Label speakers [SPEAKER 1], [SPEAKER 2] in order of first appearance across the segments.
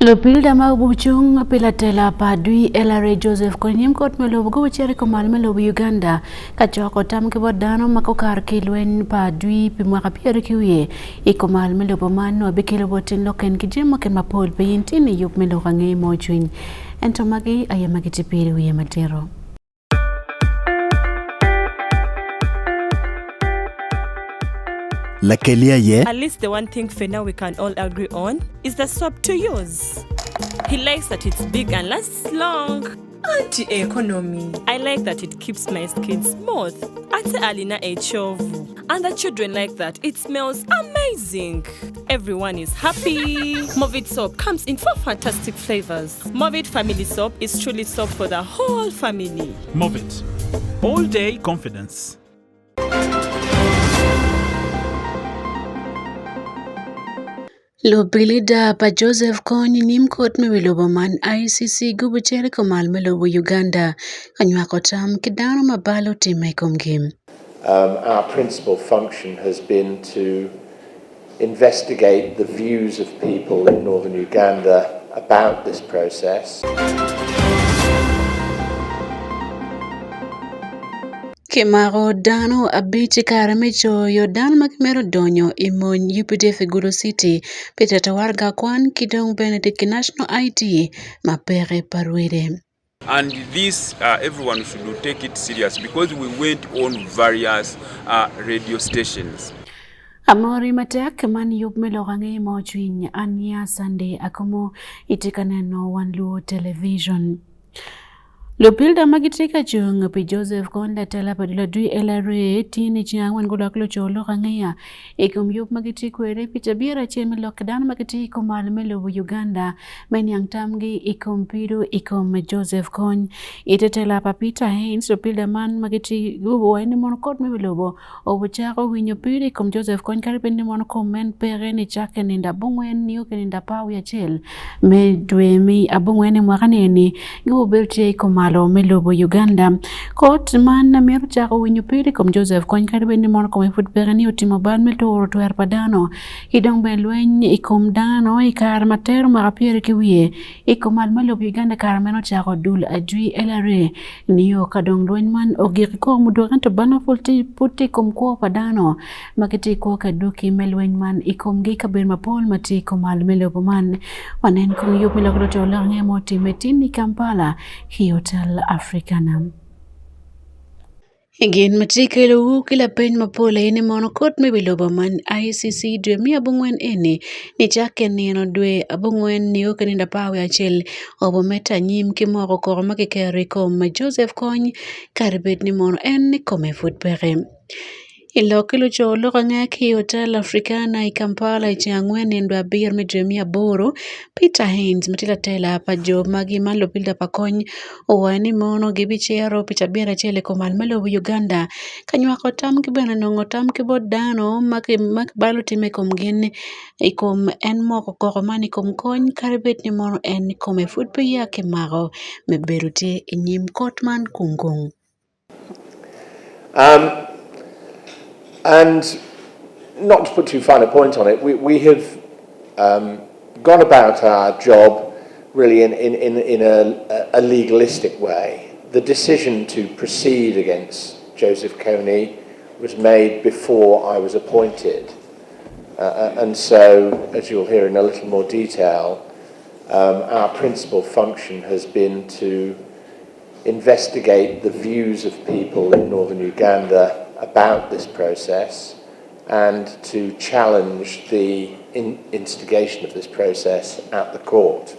[SPEAKER 1] Lopilda mabuchung pilatela padui elare Joseph Konyim kot melobo go chere komal melobo Uganda kachoko tam ke bodano makokar kilwen padui pimwaka piere kiwie ikomal melobo mano bikelo botin loken kijemo ken mapol peyintini yup melobo nge mochwin entomagi ayamagi tipiri wiye matero.
[SPEAKER 2] At least the one thing for now we can all agree on is the soap to use. He likes that it's big and lasts long.
[SPEAKER 3] Anti-economy.
[SPEAKER 2] I like that it keeps my skin smooth. Ate alina echovu. And the children like that. It smells amazing. Everyone is happy. Movit soap comes in 4 fantastic flavors. Movit family soap is truly soap for the whole family.
[SPEAKER 4] Movit. All day confidence.
[SPEAKER 1] Lopilda pa Joseph Kony nimkot mewilobo man ICC gubuchere komal melobo Uganda kanywako tam kidano mabalo time komgim.
[SPEAKER 5] Our principal function has been to investigate the views of people in northern Uganda about this process.
[SPEAKER 1] Kemaro dano abichi karamecho yodan makmero donyo imon UPDF Gulu City Peter Tawarga kwan kidong Benedict National IT mapere parwede.
[SPEAKER 6] And this, everyone should take it serious because we went on various radio stations.
[SPEAKER 1] Amori matek man yup melogange mochwin anya Sunday Akumu itikaneno Wan Luo television. Lopilda magitika chung pi Joseph Konda tela padula dui elare tini chiangwan gulaklo cholo kangea ekum yup magitikwere pitabira cheme lockdown magiti komal melobo Uganda menyang tamgi ikum pidu ikum Joseph Kon ite tela papita Haynes Lopilda man magiti gubo eni monokot melobo obuchako winyo pidu ikum Joseph Kon karipeni monoko men pere ni chake ninda bungwen niyo keninda pawu ya chel me duemi abungweni mwakaneni gubo belche ikum malo melobo Uganda kot man na meru chako winyo pili kom Joseph Kony karibe ni mono kom ifut perani utimo ban metoro tuer padano hidong ben lwenye ikom dano ikar matero marapiere kiwie ikom al melobo Uganda karameno chako dul ajui elare niyo kadong lwenye man ogiri kwa mudogan to bano fulti puti kom kwa padano makiti kwa kaduki melwenye man ikom gika bir mapol mati ikom al melobo man wanen kom yup melobo tola ngemo timetini Kampala hiyotel Africanam. Again, matikelo kila pen mapola ene monokot mebiloba man ICC dwe mi abungwen ene ni chake neno dwe abungwen ni okeninda pawe achel obo meta nyim kimoko koroma kekere kom Joseph Kony karibet ni mono ene kome futpere. Ilokilo cholo kangaki hotel Africana I Kampala ichiangwen endo abir medremia boro Peter Haynes matila tela pa jo magi man Lopilda pa Kony owani mono gibichero pitabira chele komal melobo Uganda kanywako tam kibena nongo tam kibodano mak balo time komgin ikom en moko koromani kom Kony karibet ni mono en kome futpe ya kemaro meberute inyim kotman kungong.
[SPEAKER 5] And not to put too fine a point on it, we have gone about our job really in a legalistic way. The decision to proceed against Joseph Kony was made before I was appointed. And so, as you'll hear in a little more detail, our principal function has been to investigate the views of people in northern Uganda about this process and to challenge the instigation of this process at the court.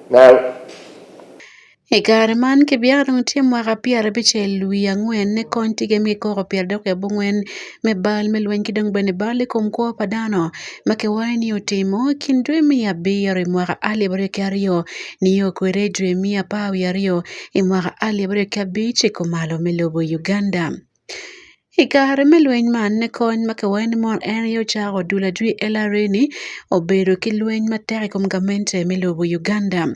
[SPEAKER 5] Now,
[SPEAKER 1] Egarman ke biarong tim waka piara bichel luya ngwen ne konti ge mi koro piara doke bungwen me bal me lwen kidong bene bale kom kwa padano make wani utimo kindwe mi ya biara mwaka ali bari kario niyo kwere dwe mi ya pawi yario mwaka ali bari kabiche komalo melobo Uganda. Hikare melweny man ne kony makawani mon en yo chako dula dwi elareni obedo kilweny materi kom gamente melobo Uganda.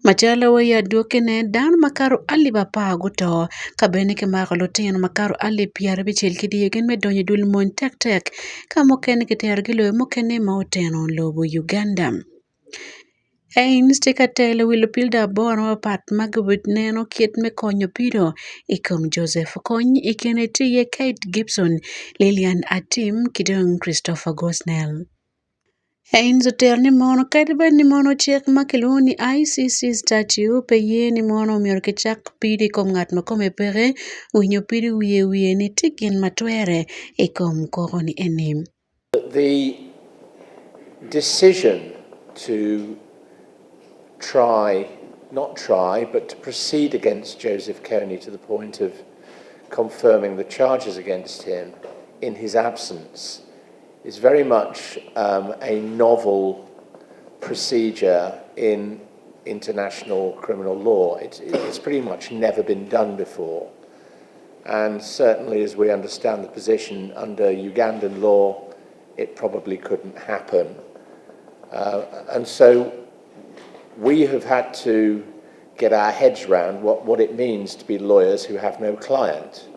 [SPEAKER 1] Machala waya duke ne dan makaru ali bapa guto kabene ke makalotin makaru ali piara bichel kidiyegin me donye dul mon tek tek ka mokene ke tergilo mokene maoteno lobo Uganda. Haynes tekatelo wilo pilda boro pat magwit neno kiet me konyo piro ikom Joseph Kony ikeneti ye Kate Gibson, Lillian Atim, kidong Christopher Gosnell. Haynes otel ni mono kadiba ni mono chek makiluni ICC statue pe ye ni mono mior kichak pidi kom ngat makome pere winyo pidi wiye ni tikin matwere ikom koro ni enim.
[SPEAKER 5] The decision to but to proceed against Joseph Kony to the point of confirming the charges against him in his absence is very much a novel procedure in international criminal law. It's pretty much never been done before. And certainly, as we understand the position under Ugandan law, it probably couldn't happen. And so we have had to get our heads around what it means to be lawyers who have no client.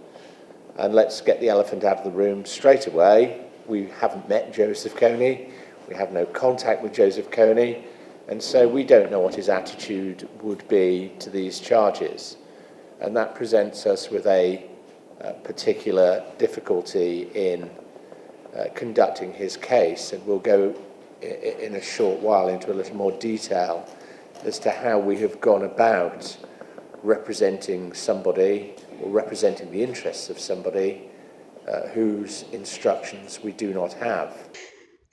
[SPEAKER 5] And let's get the elephant out of the room straight away. We haven't met Joseph Kony. We have no contact with Joseph Kony. And so we don't know what his attitude would be to these charges. And that presents us with a particular difficulty in conducting his case. And we'll go in a short while into a little more detail as to how we have gone about representing somebody or representing the interests of somebody whose instructions we do not have.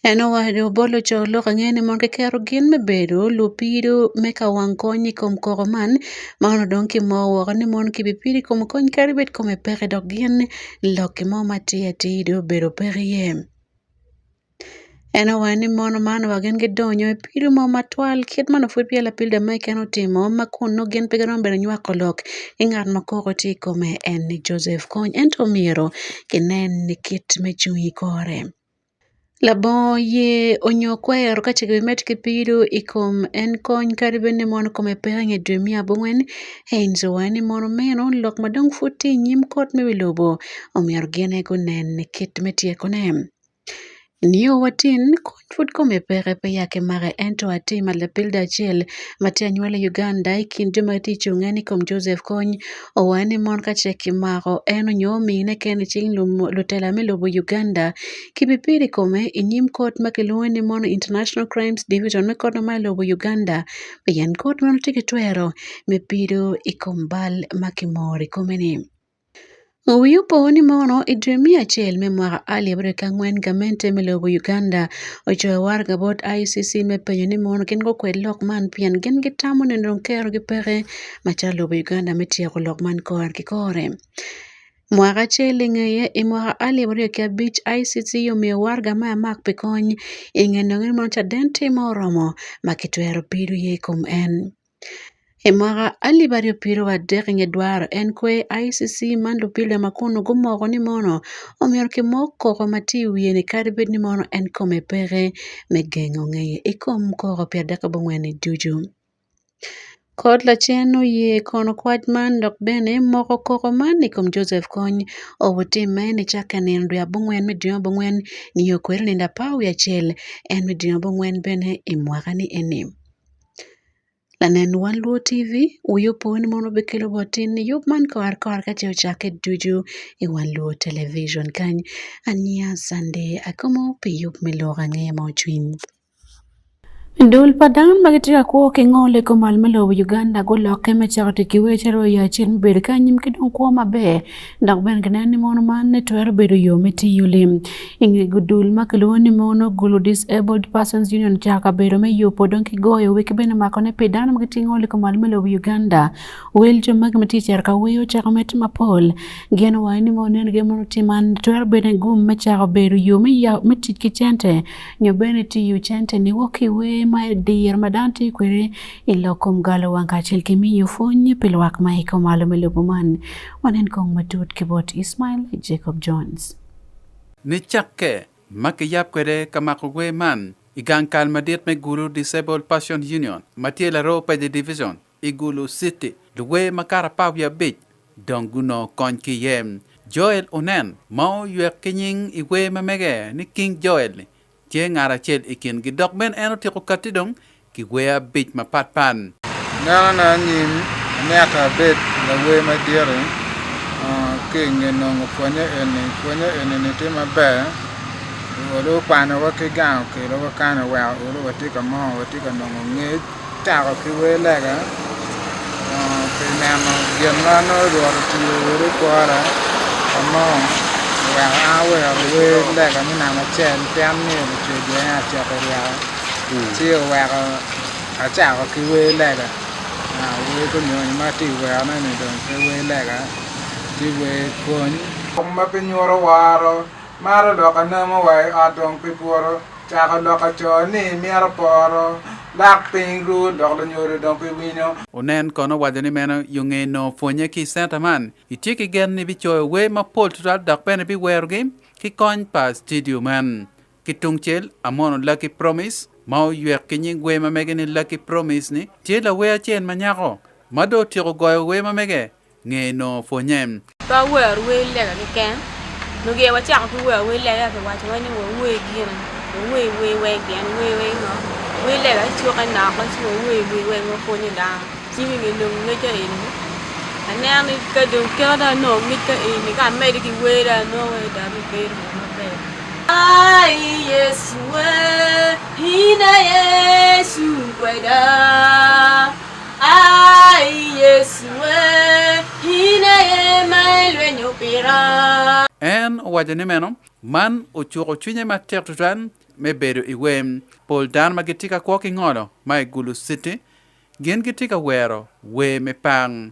[SPEAKER 1] Eno wado bolo cholo kangene mon ke kero gin me bedo lupido meka wankoni kom koroman mano donki mo wogani mon ki bipiri kom kon karibet kom e pere do gin loki mo matia tido bedo pere yem. Eno wani mono mano wagen ge donyo e piru mo matwal kiet mano fut pia la pilda mai keno timo makun no gen pegaron bero nywa kolok ingat makoko ti kome en ni Joseph Kony ento miro kinen ni kit mechui kore. Labo ye onyo kwero ka chike met kipido ikom en kony karibe ne mono kome penge dumia bungen Haynes wani mono meno lok madong futi nyim kot me wilobo omiar gene kunen ni kit metie konem. Niyo watin fut kome pere pe yake mare ento atima la pilda chel matia nywele Uganda ikindu mati chungeni kom Joseph Kony owani mon ka cheki maro eno nyomi ne keni ching lutela melobo Uganda kibipiri kome inyim kot makiluweni mono International Crimes Division me kono malobo Uganda pe yan kot mono tikitwero me pido ikombal makimori komeni. Uyupo ni mono idremia chel me mwara ali abre kangwen gamente me lobo Uganda ocho warga bot ICC me penyo ni mono kengo kwe lokman pian gen gitamu nendong kero gipere macha lobo Uganda metia ko lokman koar kikore. Mwara chel ngeye imwara ali abre kia beach ICC yomi warga maya mak pekony ingenongin mono chadente moromo makitwero piru ye kum en. Emara ali bario piro wa deringe dwaro en kwe ICC mando pile makuno gumogo ni mono omior ke moko ko mati wiye ni karibet ni mono en kome pere megengo ngeye ikom koro pia daka bongwene juju. Kod la cheno ye kono kwajman dok bene moko koko mani kom Joseph Kony owote mene chaka nendo ya bongwen mediyo bongwen ni yokwere ninda pau ya chel en mediyo bongwen bene imwaka ni enim. Lanen Wan Luo TV, uyupo ni mono bekelo botin ni yup man kawar kacheo chake duju i Wan Luo television kany ania Sunday Akumu pi yup miloga nge mauchwin. Ndul padan magitika kuo kingole kumal melobo Uganda go loke mechakti kiwechero ya chen bedo kanyim kidong kuo mabe dak ben kanani mono man ne twero bedo yo meti yulim ingi gudul makelo ni mono gulu Disabled Persons Union chaka bedo me yupo donki goyo wiki bene makone pedan magiti ngole kumal melobo Uganda weljo magmati cherka weyo chaka meti mapol geno wani mono nge mono timan twero bedo gum mechaka bedo yo me ya meti kichente nyobene ti yu chente ni woki we my dear madanti kwere ilokom galo wanka chilki mi yufonye pilwak maiko malumelubuman wanen kong matut kibot Ismail Jacob Jones.
[SPEAKER 7] Ni chakke makiyap kwere kamakugwe man igang kalmadit me guru Disabled Persons Union matiela ro pa de division igulu city luwe makarapaw ya bit donguno konki yem Joel Onen mau yuek kinying iwe mamege ni King Joel ni Jeng arachel ikin gidok ben eno tiko katidong ki wea bit ma pat pan.
[SPEAKER 8] Na nim neta bit la we ma dire ke ngeno ngofanya ene ne te ma ba o lo pana wa ke ga ke lo ka na wa o lo ti ka mo o ti ka no nge ta ko ki we la ga ke na no yen na no ro ti o ro ko ara mo wa a we la ga ni na ma chen tem ni ti de a cha ka ya ti wa ga a cha ko ki we la ga we ko nyo ni ma ti wa na ni don ke we la ga ti we ko ni ma pe nyoro waro maro do ka na mo wa a don pe poro cha ka do ka cho ni mi ara poro lak ping ru do lo nyoro don pe wino
[SPEAKER 7] Onen kono wajani meno yunge no fonye ki Santa Man. Itiki gen ni bicho we ma pol tutal dak pene bi wergi ki coin pa studio man. Ki tungchel amono Lucky Promise. Mau yuek ki nying we ma mege ni Lucky Promise ni. Chela we a chen manyako. Mado tiro goyo we ma mege. Nge no fonye.
[SPEAKER 9] Ba wer we lega ni ken. No ge wa chak ku wer we lega ke wa chwa ni we gien. We gen we no. We lega chu ka na ko chu we ngo fonye da. Chỉ vì người đừng nghe cho em, anh em đi cái đường kia đó nổ nghe cho em, cái anh mấy đi cái quê đó nổ đã bị quê rồi mà về. Ai Yesu hina Yesu quay đó, ai Yesu hina mai luyện nhục pira.
[SPEAKER 7] En wajani meno man uchuro chunye ma tertutan me bedo iwem pol dan magitika kwa kingolo mai Gulu City. Gen gitika wero we me pang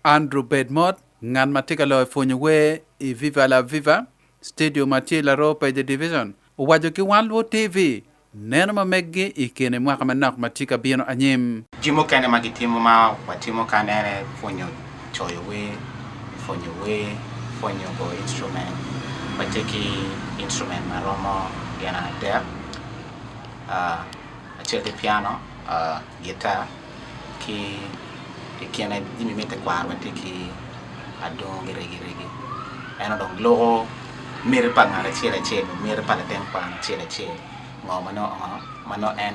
[SPEAKER 7] Andrew Bedmont ngan matika loy fonyo we I Viva la Viva Studio Matila Rope de Division wajo ki Wan Luo TV neno ma meggi ikene mwaka manak matika bieno anyim
[SPEAKER 10] jimo kane magitimo ma watimo kanere fonyo choyo we fonyo go instrument bateki instrument maromo yana der achel de piano guitar ki kiana dimi mete kwa wate ki adong regi eno dong logo mere pa ngara chele mere pa la tempa chele ngo mano en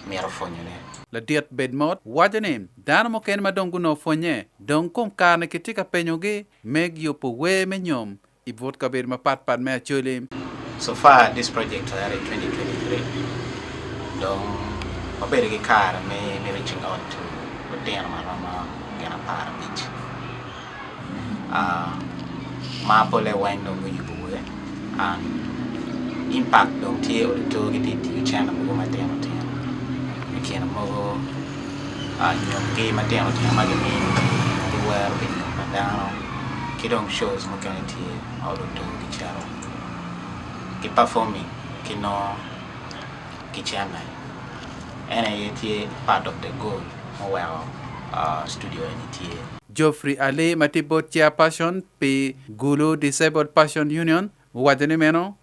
[SPEAKER 10] mere fonyo ne
[SPEAKER 7] la diet Bedmont wajane dana mo ken madongu no fonye don kom kana kitika penyoge meg yopo we menyom ibot kabir ma pat me achole.
[SPEAKER 10] So far this project started in 2023 donc Oberigi car me reaching out to Udena Marama Gana Para Beach. Mapole wine on Yubu and impact don't tear the two get it to channel my demo. You can move your game at demo to magazine, the world in down. Kidong shows mechanic out of the channel. Keep performing, kino kitchen. And I part of the goal of studio NTA.
[SPEAKER 7] Geoffrey Ali matibot chairperson pe Gulu Disabled Passion Union wadene meno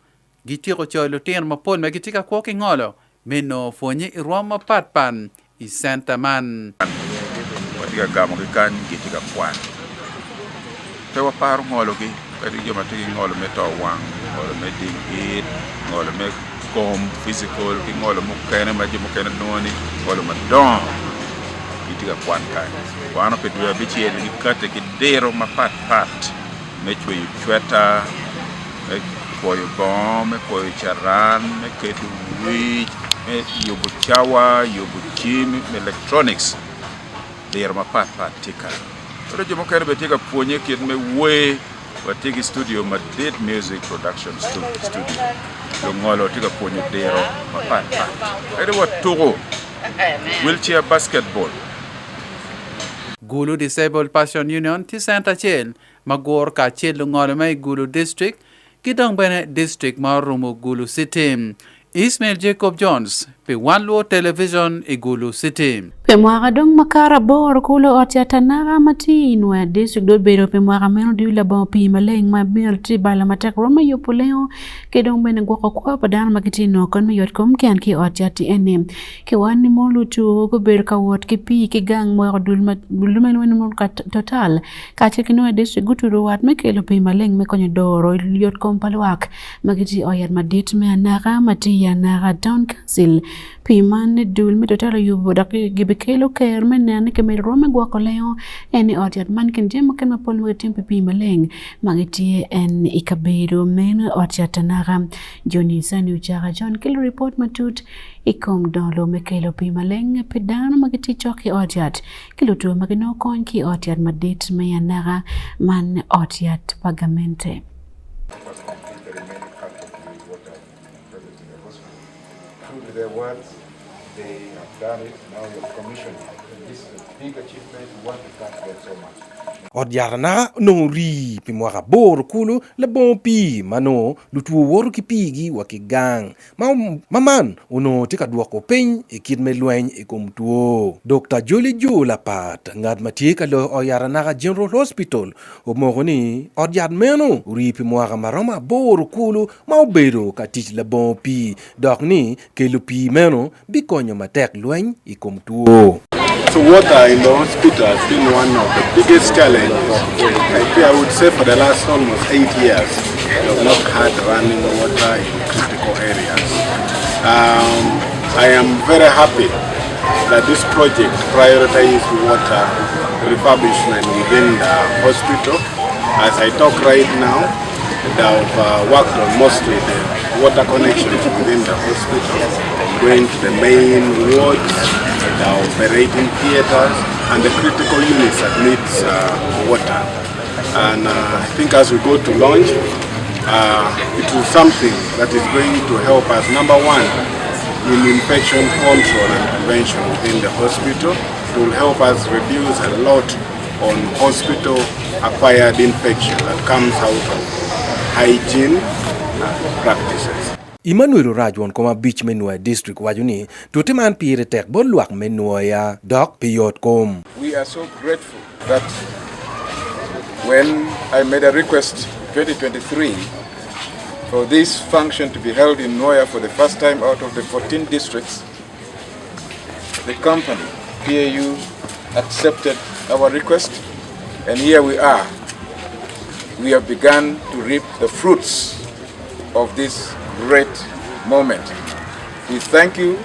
[SPEAKER 7] gitiro cholo tien mapon magitika kwoki ngolo meno fonye iroma patpan I Santa Man.
[SPEAKER 6] Watiga gamo kan gitika kwan. Tewa paru ngolo gi kadi joma tigi ngolo meto wang ngolo meding ngolo me physical ki ngolo mukene maji mukene noni ngolo madon itiga kwan kai wana pe duya bichi ni kate ki dero mapat me chwe chweta me koyo bom me koyo charan me ketu wi me yobu chawa yobu chim me electronics dero mapat tika pero jomo kene betika ponye kid me we watigi studio madid music production studio ngolo tika ponyo dero mapat ede watugo wheelchair basketball
[SPEAKER 7] Gulu Disabled Passion Union ti Santa Chel magor ka chel ngolo mai Gulu District kidong bene district marumo Gulu City. Ismail Jacob Jones pe Wan Luo Television I Gulu City.
[SPEAKER 1] Pe mwaka dong makara bor kulo oti atanaga mati inwa district do bero pe mwaka meno diwila bon pi maleng ma mel ti bala matak roma yopo leo ke dong bene gwako kwa padana makiti no kon me yot kom kian ki oti ati enem ke wani molu tu ko ber ka wot ki pi ki gang mwaka dulmen wani molu ka total ka chekino district guturu wat me kelo pi maleng me konyo doro yot kom palwak makiti oyat madit me anaga mati ya naga town council piman dul mi totalo yubo dak gibekelo ker menane ke merome gwako leo eni otiat man ken jemo ken mapol mo tempe pi maleng magitie en ikabedo men otiat naga Johnny Sani Uchaga John kilo report matut ikom dolo mekelo pi maleng pedano magiti choki otiat kilo tu magino kon ki otiat madit mayanaga man otiat pagamente.
[SPEAKER 11] Their words, they have done it, now we have commissioned it. And this is a big achievement, we want to thank them so much.
[SPEAKER 12] Odjarna no ri pi mwaka bor kulu le bon pi mano lutu woru ki pigi wa ki gang maman uno tika duoko piny e kid me lweny e kom tuo Dr. Jolie Jola Pat ngad matika lo Oyaranaga General Hospital omogo ni odjad meno ri pi mwaka maroma bor kulu ma obedo ka tich le bon pi dok ni ke lu pi meno bi konyo matek lweny e kom tuo.
[SPEAKER 13] So water in the hospital has been one of the biggest challenges. I would say for the last almost 8 years, we have not had running water in critical areas. I am very happy that this project prioritizes water refurbishment within the hospital. As I talk right now, they have worked on mostly the water connections within the hospital, going to the main wards, the operating theaters, and the critical units that needs water. And I think as we go to launch, it is something that is going to help us, number one, in infection control and prevention within the hospital. It will help us reduce a lot on hospital-acquired infection that comes out of hygiene practices.
[SPEAKER 12] Emmanuel Rajwan koma beach menua district wajuni tutiman pire tek bolwak menua ya dok piyot kom.
[SPEAKER 8] We are so grateful that when I made a request 2023 for this function to be held in Noya for the first time out of the 14 districts, the company, PAU, accepted our request, and here we are. We have begun to reap the fruits of this great moment. We thank you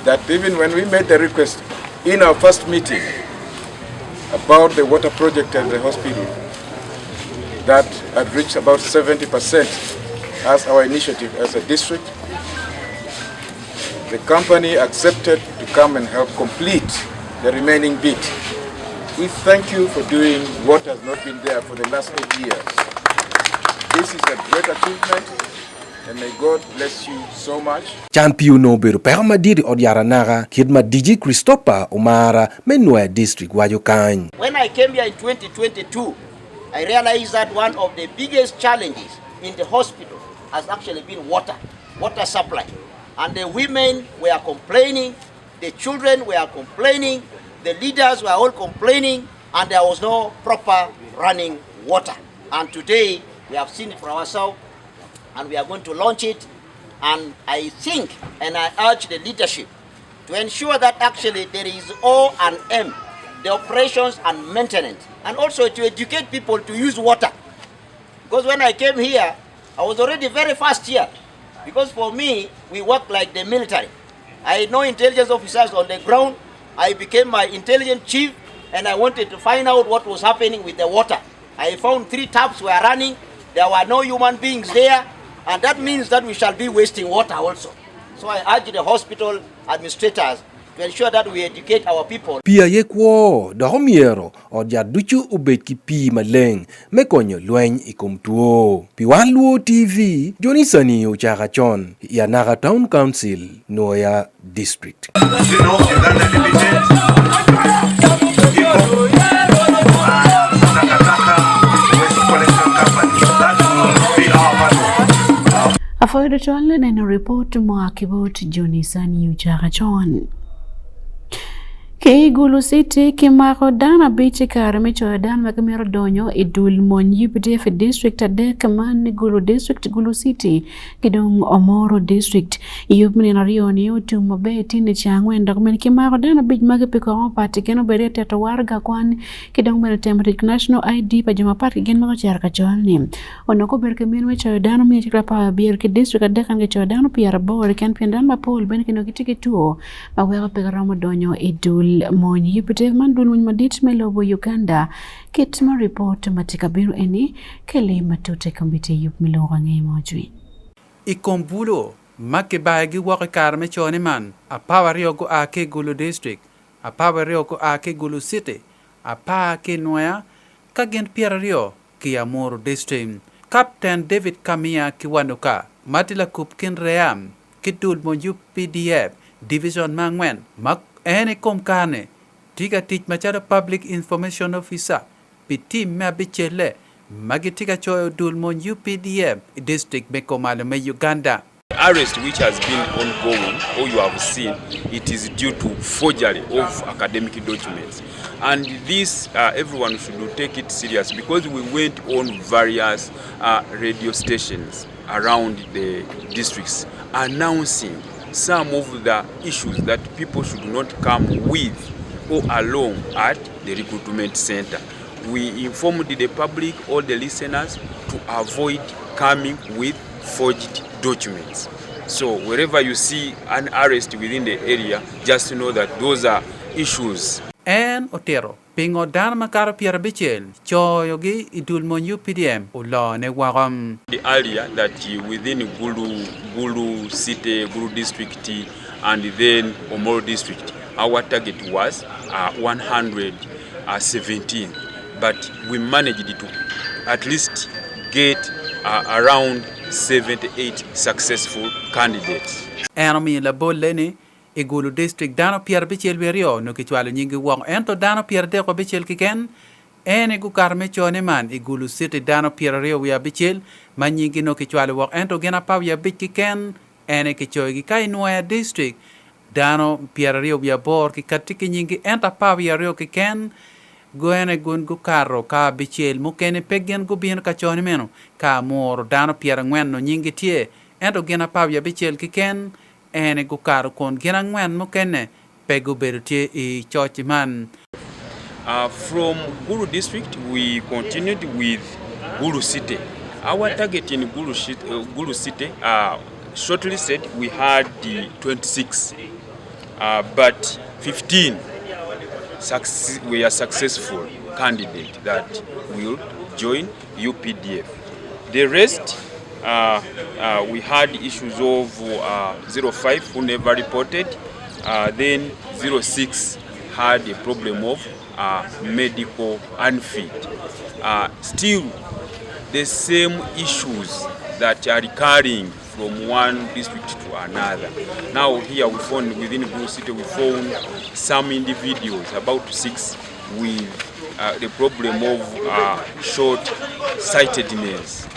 [SPEAKER 8] that even when we made the request in our first meeting about the water project at the hospital, that had reached about 70% as our initiative as a district, the company accepted to come and help complete the remaining bit. We thank you for doing what has not been there for the last 8 years. This is a great achievement, and may God bless you so much.
[SPEAKER 12] Chan piu no beru perma diri Oyaranaga kidma DG Christopher Omara menua district wajokany.
[SPEAKER 14] When I came here in 2022, I realized that one of the biggest challenges in the hospital has actually been water supply. And the women were complaining, the children were complaining, the leaders were all complaining, and there was no proper running water. And today, we have seen it for ourselves, and we are going to launch it. And I think, and I urge the leadership to ensure that actually there is O&M, the operations and maintenance, and also to educate people to use water. Because when I came here, I was already very fast here. Because for me, we work like the military. I know intelligence officers on the ground. I became my intelligence chief, and I wanted to find out what was happening with the water. I found 3 taps were running. There were no human beings there, and that means that we shall be wasting water also. So I urge the hospital administrators to ensure that we educate our people.
[SPEAKER 12] Pia yekwo domiero odja duchu ubet ki pi maleng mekonyo lweny ikom tuo. Pi Wan Luo TV, Johnny Sani Uchaga John, Yanaga Town Council, Noya District.
[SPEAKER 1] Afoido chole neno report mo akibot Johnny Sani Uchaga John. Ke Gulu City kimako dana bichi karami chodan makamiro donyo idul mon UPDF district ade kaman Gulu district Gulu City kidong Omoro district yubni na rio ni utu mabeti ni changwen dokumen kimako dana bichi magapiko pati keno berete to warga kwan kidong mena tempered national ID pa jumapati gen mako charka cholni onoko berke minwe chodan mi chikla pa bier ki district ade kan ke chodan piara bor kan pendan ma pol ben kino kitiki tuo mawega pegaramo donyo idul mon UPDF mandul mun madit melobo Uganda kit ma report matika biru eni kele matute kombite yup miloga ngi mojui
[SPEAKER 7] Ikombulo make bagi waka karme chone man a power yogo ake Gulu district a power yogo ake Gulu city a pa ke noya kagen pierario ki Amoro district Captain David Kamia Kiwanuka matila kupkin ream kidul mon UPDF division mangwen mak ene komkane tiga tich machara public information officer piti mabichele magitika choyo dulmon UPDF district mekomalo me Uganda.
[SPEAKER 15] Arrest which has been ongoing, or you have seen, it is due to forgery of academic documents. And this, everyone should take it serious because we went on various radio stations around the districts announcing some of the issues that people should not come with or along at the recruitment center. We informed the public, all the listeners, to avoid coming with forged documents. So wherever you see an arrest within the area, just know that those are issues.
[SPEAKER 7] En Otero, pingo dan makara piara bichel, choyogi idul mon UPDM, ulo ne wagam.
[SPEAKER 15] The area that within Gulu City, Gulu District, and then Omoro District, our target was 117, but we managed to at least get around 78 successful candidates.
[SPEAKER 7] Enemy la bolleni Igulu district dano pier bichel verio no kichwalo nyingi wong ento dano pier deko bichel kiken ene gu karme chone man Igulu city dano pier rio wia bichel manyingi no kichwalo wong ento gena paw ya bich kiken ene kichoy kai noya district dano pier rio wia bor ki katiki nyingi enta paw ya rio kiken goene gun gu karo ka bichel mukene pegen gu bien ka chone meno ka mor dano pier ngwen no nyingi tie ento gena paw ya bichel kiken ene gu karo kon gena ngwen mukene pegu berutie I church man.
[SPEAKER 15] From Gulu district we continued with Gulu city. Our target in Gulu city shortly said we had the 26 but 15 we are successful candidates that will join UPDF. The rest we had issues of 05 who never reported, then 06 had a problem of medical unfit. Still the same issues that are recurring from one district to another. Now here we found within Gulu City we found some individuals, about 6, with the problem of short-sightedness.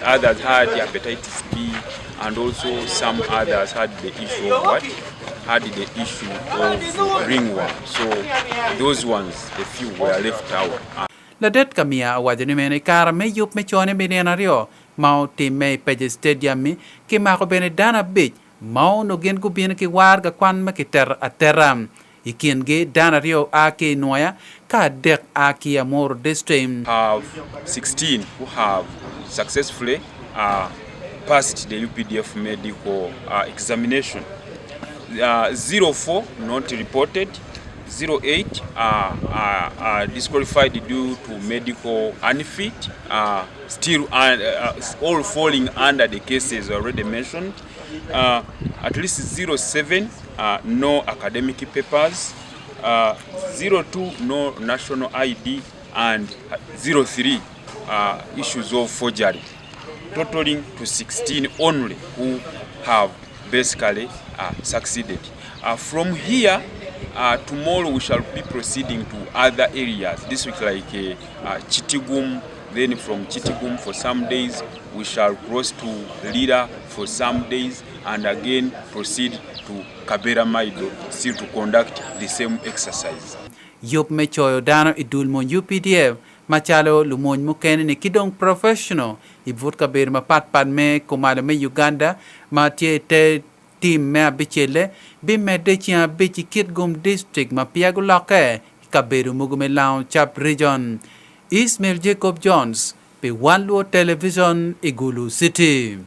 [SPEAKER 15] Others had hepatitis B, and also some others had the issue of what? Had the issue of ringworm. So those ones, the few were left out.
[SPEAKER 7] La det kamia wadini mene kara me yup me chone binenario mau time peje stadium mi ki mako bene dana bich mau no gen ku bine ki warga kwan ma ki ter ateram ikin ge dana rio ake noya ka dek ake Amoro district
[SPEAKER 15] have 16 who have successfully passed the UPDF medical examination. 04 not reported, 08 disqualified due to medical unfit, still all falling under the cases already mentioned. At least 07 no academic papers, 02 no national ID, and 03 issues of forgery, totaling to 16 only who have basically succeeded. From here, tomorrow we shall be proceeding to other areas. This week like Chitigum, then from Chitigum for some days we shall cross to Lira for some days and again proceed to to Kabera Maido still to conduct the same exercise.
[SPEAKER 7] Yup me choyo dano idul mon UPDF machalo lumon mukene ni kidong professional ibut kabir mapat me kumada me Uganda matie te team me abichele bi me de chia bichi kit gum district ma piagu loke kabiru mugume lao chap region. Ismail Jacob Jones pe Wan Luo television Igulu City.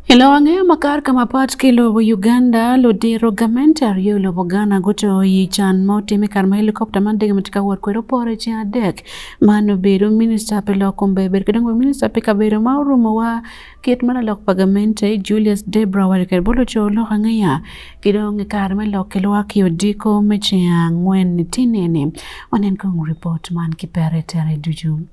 [SPEAKER 1] Ilawang'eyo makar kama pat kilo Uganda lo diro gamentar lo bogana goto chan motime kar ma helicopter man dege matika war kwero pore cha dek mano biro minister pe lo kombe ber kedongo minister pe kabero ma urumo wa ket mana lok pagamente Julius Debra war ker bolo cho lo hangaya kidong kar ma lo kelo akio diko meche angwen tinene onen kong report man kipere tere duju.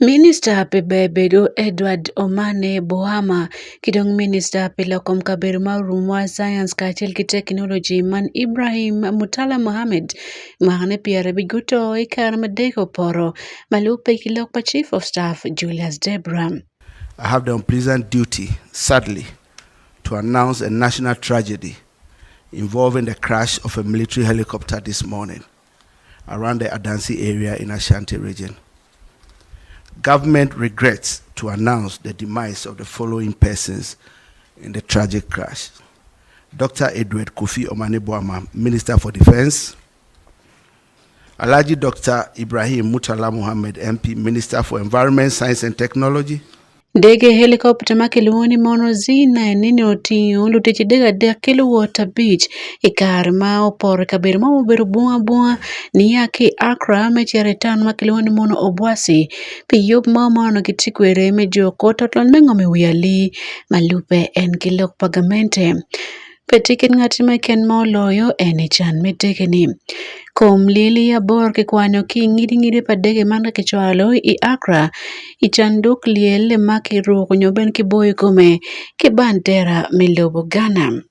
[SPEAKER 1] Minister pe bebedo Edward Omane Bohama kidong minister pe lokom kaber marumwa science kachel ki technology man Ibrahim Mutala Mohammed mahane piare biguto ikar madeko poro malupe kilok pa chief of staff Julius Debra.
[SPEAKER 16] I have the unpleasant duty, sadly, to announce a national tragedy involving the crash of a military helicopter this morning around the Adansi area in Ashanti region. Government regrets to announce the demise of the following persons in the tragic crash. Dr. Edward Kofi Omane Boama, Minister for Defense. Alhaji Dr. Ibrahim Mutala Mohammed, MP, Minister for Environment, Science and Technology.
[SPEAKER 1] Dege helicopter makiluoni mono zina nini otinyo lutichi dega dekilu water beach ikar ma opore kabir ma oberu bunga ni yaki Accra mechere tan makiluoni mono obwasi pi yub ma mono kitikwere mejo kototlon mengome wiyali malupe en kilok pagamente petikin ngati meken ma oloyo eni chan metekeni kom lili ya bor ke kwanyo ki ngiri pa dege manga kichwalo I Accra ichanduk liele maki ruko nyoben kiboy kome ki bandera milobo Ghana.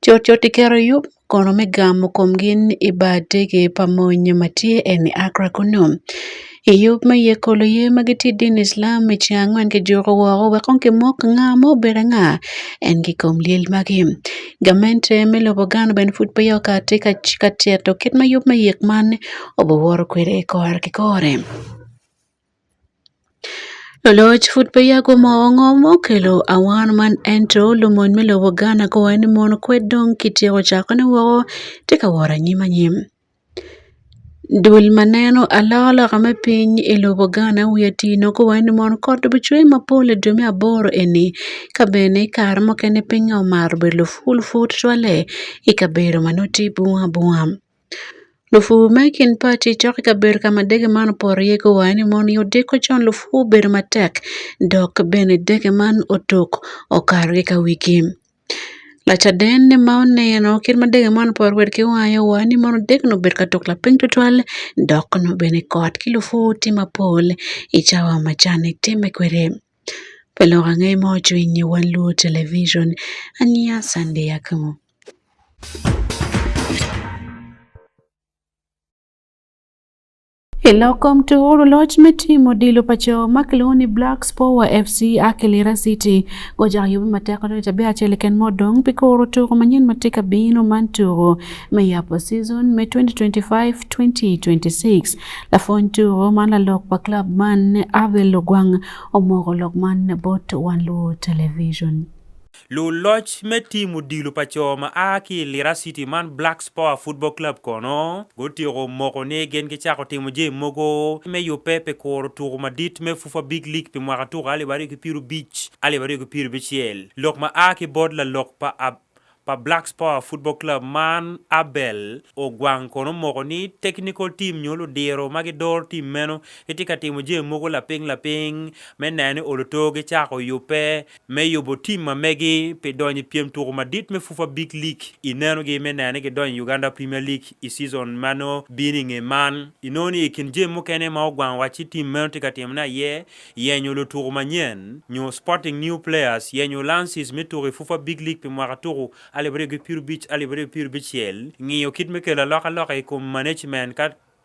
[SPEAKER 1] Choti kero yup kono megamo komgin ibadege pamonye matie eni Accra kuno. Iyup ma ye kolo ye magiti din Islam michangwan ke joko wako wakon ke mok nga mo beranga en ki kom liel magim. Gamente milobo Ghana ben foot pa yoka tika chikatia to kit ma yup ma yek man obo woro kwere koar ki kore. Loloch foot pa yago mo kelo awan man ento lumon milobo Ghana ko wani mono kwedong kitiyo chakone wako tika wara nyima nyim. Dul maneno alala kama piny ilobo Ghana uyatino ko wani mon koto bichwe mapole dume aboro eni kabene kar mokene piny omar belo full foot chwale ikabero manoti bunga. Lufu makin party choki kabero kama dege man por yeko wani mon yodeko chon lufu ber matek dok bene dege man otok okarge ka wiki. Lachaden ne maoneno kir madege man por wer ki wayo wani mono dek no ber katok la ping tutwal dok no bene kot kilo futi mapol ichawa machane teme kwere pelo rangai mo chwinyi Wan Luo television ania Sunday Akumu. Welcome to Lodge Metimo Dilo Pacho Makaloni Blacks Power FC Akelira City Goja yubi mateka do tabia cheleken modong pikoro to manyin mateka bino manturo meyapo season me 2025-2026 la fonto man la lok pa club man Avel Logwang omogo lok man bot Wan Luo television.
[SPEAKER 17] Lu lodge metimu dilu pachoma aki Lira City man Blacks Power Football Club kono gotiro moko ne gen ke chako timu je mogo me yo pepe koro turu madit me fufa big league pe mwaka turu ale bari ke piru beach ale bari ke piru bechiel lok ma aki bod la lok pa Blacks Power Football Club man Abel Ogwang kono moko ni technical team nyolo dero magi door team meno etika timu je mogo la ping menane olotoge chako yupe me yobo team ma megi pe donye piem turu madit me fufa big league ineno ge menane ge donye Uganda Premier League I season mano being a man inoni ikin je mokene ma Ogwang wachi team meno tika timu na ye nyolo turu manyen nyo sporting new players nyo lances me turu fufa big league pe mwaka turu ale brege pure beach ale brege pure beach yel ngiyo kit me kela loka ko management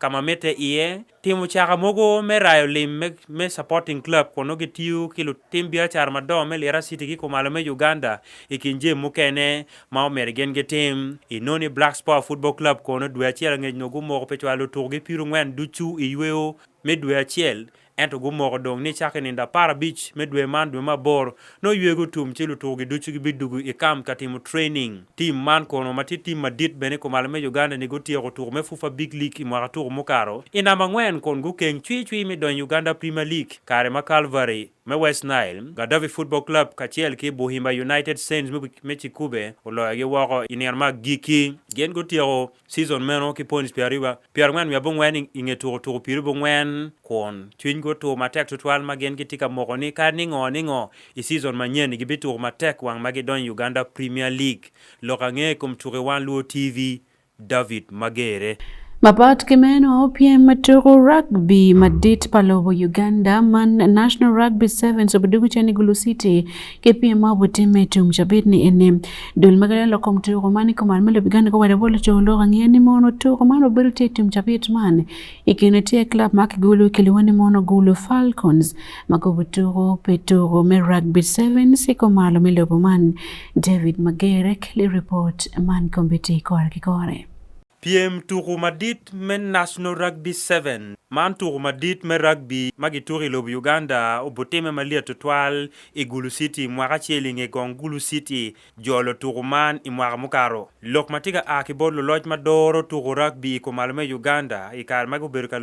[SPEAKER 17] kama mete iye timu chaka mogo me rayo lim me supporting club kono gitiu kilo tim bia char madom me lera city ki komalo me Uganda ikinje mukene ma omergen getim inoni Black Spur Football Club kono dwe achiel ngej no gumo pe chwalo turgi piru ngwen duchu iyweo me dwe achiel ento gumo dong ni chake ninda para beach me dwe man dwe mabor no ywego tum chilu turgi duchu gi bidugu ikam katimu training team man kono mati team madit bene komalo me Uganda ni gotie ko tur me fufa big league imwa tur mukaro ina mangwen kon gu keng chui me don Uganda Premier League kare ma Calvary me West Nile Gaddafi Football Club kachiel ki Bohimba United Saints me Chikube olo ge wako inerma giki gen gotie season meno ki points piarwan mi abongwen ingetur tur piru bongwen kon twin go to matek tutwal magen kitika moko ni ka ningo i season manyen gi bitur matek wang magedon Uganda Premier League lokange kum ture Wan Luo TV David Magere
[SPEAKER 1] Mapat kimeno PM maturo rugby madit palobo Uganda man National Rugby 7 so budugu chani Gulu City ke PM mabu time tumchabit ni ene dul magala lokom turo mani koman melo Uganda ko wale bolo cholo ngeni mono turo mano belte tumchabit man ikinetia club mak Gulu kiliwani mono Gulu Falcons makobuturo peturo me Rugby 7 siko malo melo man David Magere kli report man kombiti kore
[SPEAKER 17] PM Tourou Madit men National Rugby 7 man Tourou Madit me rugby magituri lobu Uganda oboteme malia tutwal e Gulu City mwaka chelinge gong Gulu City jolo Tourou man imwaka mukaro lok matiga akibolo loj madoro Tourou rugby ko malume Uganda ikar magu beruka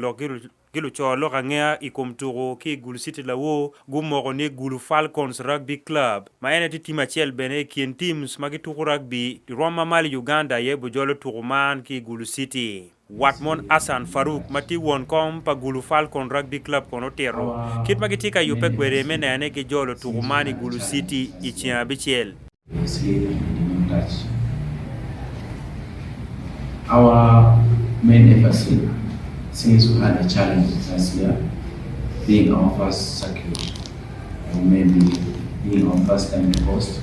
[SPEAKER 17] gilu cholo kangea ikum Tourou ki Gulu City lawo gumoko ni Gulu Falcons Rugby Club maene ti tima chel bene kien teams magituru rugby Roma mali Uganda ye bujolo Tourou man ki Gulu City Watmon Asan Farouk mati won kom pa Gulu Falcon Rugby Club kono tero kit magitika yupe kwere menene ke jolo Tourou mani Gulu City ichia bichel
[SPEAKER 18] our main emphasis since we had a challenge last year, being our first circuit, and maybe being our first time to host.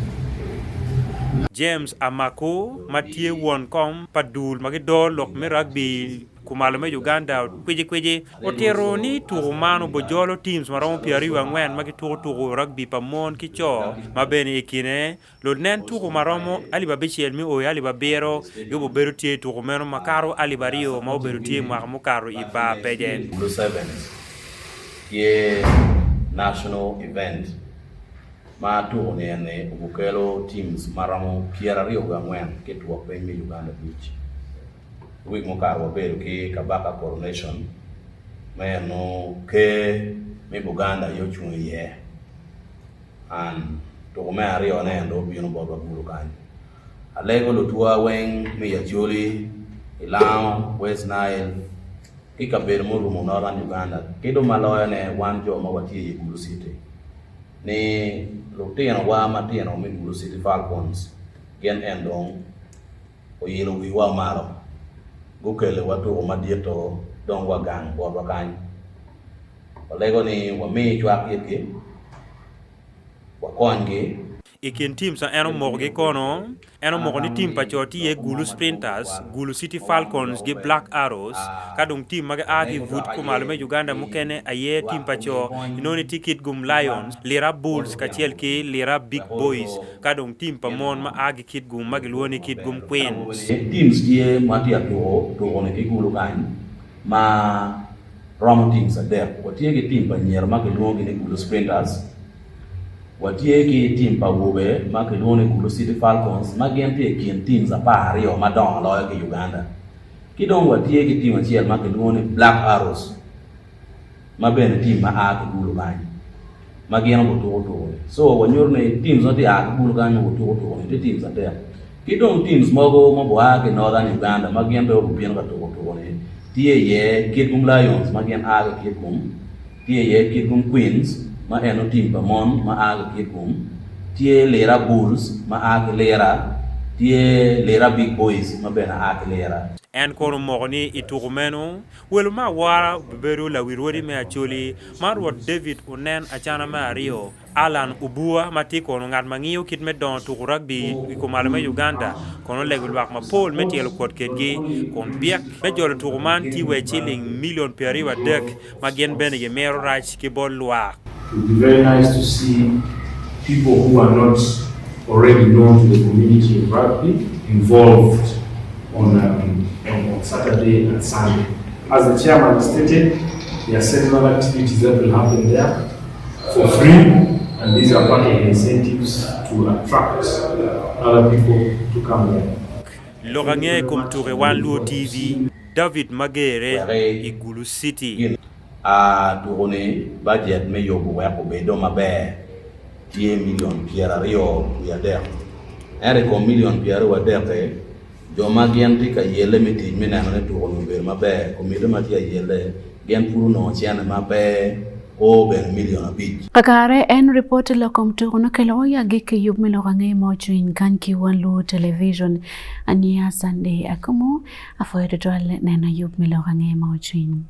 [SPEAKER 17] James Amako, Mathieu Wonkom, Padul, Magidol, Lok me rugby, Kumalame Uganda, Kwiji, Otero ni Turumano Bojolo teams, Maron Piari Wangwen, Magituru rugby Pamon Kicho, Mabene Ikine, Lodnen Turumaromo, Alibabichi Elmi o Alibabero, Yobo Beruti, Turumeno Macaro, Alibario, Mauberuti, Marmocaro, Iba Pejen.
[SPEAKER 19] Blue Sevens, ye national event. Ma tourne ne ubukelo teams maramo kiara rio gangwen ke tuwa kwenye Uganda Beach. Wik mokar wabero ke Kabaka Coronation. Me no ke me Buganda yo chunye ye. And tukume ario ne ndo biyuno boba bulu kanyi. Alego lutua weng me ya Juli, Ilang, West Nile. Kika bero muru Northern Uganda. Kido maloya ne wanjo mawati ye Gulu City. Ni lutino wa matino mi Gulu City Falcons gen endong o yelo wi wa maro gukele watu o madieto don wa gang bo bakany olego ni wa mi chwa yeke wa konge
[SPEAKER 17] Ikin team sa eno morgi kono eno morgi team pachoti ye Gulu Sprinters Gulu City Falcons ge Black Arrows kadung team maga agi vut kumalume Uganda mukene aye team pacho inoni ticket gum Lions lira Bulls kachiel ki lira Big Boys kadung team pamon ma agi kit gum magilwoni kit gum Queens
[SPEAKER 19] teams die matia to one ke Gulu kan ma rom teams ade watie ge team pa nyer magilwoni ne Gulu Sprinters watie ki team pa wobe makelone Gulu City Falcons magente kien teams apari o madon loyo ke Uganda kidong watie ki team achiel makelone Black Arrows mabene team ma a Gulu bany mageno boto so wanyorne teams oti a Gulu ganyo boto ni teams ate kidong teams mogo moboa ke Northern Uganda magembe obien ka to ne tie ye Kidgum Lions magen a Kidgum tie ye Kidgum Queens ma eno team pamon ma aga Kidgum tie lera Bulls ma aga lera tie lera Big Boys ma bena aga lera
[SPEAKER 17] en kono mogoni itugumeno welo ma wara beberu la wirwodi me acholi marwa David Unen achana Mario Alan Ubua mati kono ngat mangiyo kit me don tugu rugby ko malama Uganda kono legul wak ma Paul metiel kwot ketgi kon biek me jolo tuguman ti we chilling million piari wa dek magen bene ge mero rach ki bol lwa.
[SPEAKER 18] It would be very nice to see people who are not already known to the community of rugby involved on Saturday and Sunday. As the chairman stated, there are several activities that will happen there for free, and these are part of the incentives to attract other people to come there.
[SPEAKER 17] Lorange kumture Wan Luo TV, David Magere, Igulu City.
[SPEAKER 19] Turone budget me yobu wako bedo maber tie million piera rio ya der ere ko million piera wa der jo magien tika yele miti mena ne turone ber maber ko mido matia yele gen puru no chiana maber o ben million abich
[SPEAKER 1] Kakare en report lo komtuno kelo ya gike yub milorange mochuin kan ki Wan Luo television ania Sunday Akumu afoedo dole nena yub milorange mochuin.